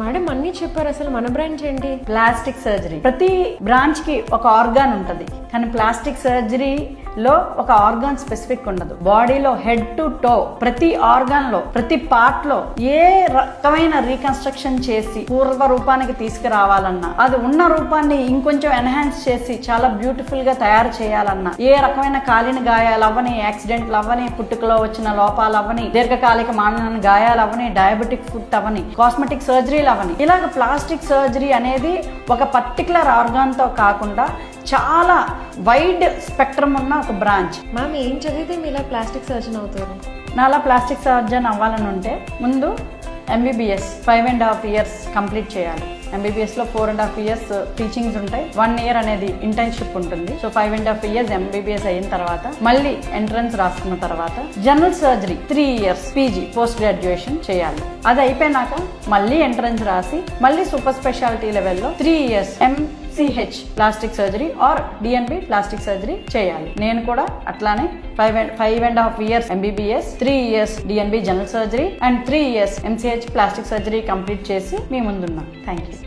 Madam అన్ని చెప్పారు, అసలు మన బ్రాంచ్ ఏంటి? Plastic surgery. ప్రతి బ్రాంచ్ కి ఒక ఆర్గాన్ ఉంటది, కానీ ప్లాస్టిక్ సర్జరీ లో ఒక ఆర్గాన్ స్పెసిఫిక్ ఉండదు. బాడీలో హెడ్ టు టో ప్రతి ఆర్గాన్ లో ప్రతి పార్ట్ లో ఏ రకమైన రీకన్స్ట్రక్షన్ చేసి పూర్వ రూపానికి తీసుకురావాలన్నా, అది ఉన్న రూపాన్ని ఇంకొంచెం ఎన్హాన్స్ చేసి చాలా బ్యూటిఫుల్ గా తయారు చేయాలన్నా, ఏ రకమైన కాలిన గాయాలు అవ్వని, యాక్సిడెంట్లు అవ్వని, పుట్టుకలో వచ్చిన లోపాలు అవ్వని, దీర్ఘకాలిక మానవ గాయాలు అవ్వని, డయాబెటిక్ ఫుడ్ అవ్వని, కాస్మెటిక్ సర్జరీలు అవ్వని, ఇలాగ ప్లాస్టిక్ సర్జరీ అనేది ఒక పర్టికులర్ ఆర్గాన్ తో కాకుండా చాలా వైడ్ స్పెక్ట్రమ్ ఉన్న ఒక బ్రాంచ్. మ్యామ్ ఏం చదివితే మీరు ఇలా ప్లాస్టిక్ సర్జన్ అవుతారు? నాలా ప్లాస్టిక్ సర్జన్ అవ్వాలని ఉంటే ముందు MBBS 5.5 years కంప్లీట్ చేయాలి. MBBS లో 4.5 years టీచింగ్స్ ఉంటాయి, 1 year అనేది ఇంటర్న్షిప్ ఉంటుంది. సో 5.5 years MBBS అయిన తర్వాత మళ్ళీ ఎంట్రన్స్ రాసుకున్న తర్వాత general surgery 3 years PG post graduation చేయాలి. అది అయిపోయినాక మళ్ళీ ఎంట్రన్స్ రాసి మళ్ళీ సూపర్ స్పెషాలిటీ లెవెల్లో 3 years MCH plastic surgery or DNB plastic surgery చేయాలి. నేను కూడా అట్లానే 5.5 years MBBS, 3 years DNB general surgery and 3 years MCH plastic surgery complete చేసి మీ ముందున్నా. Thank you.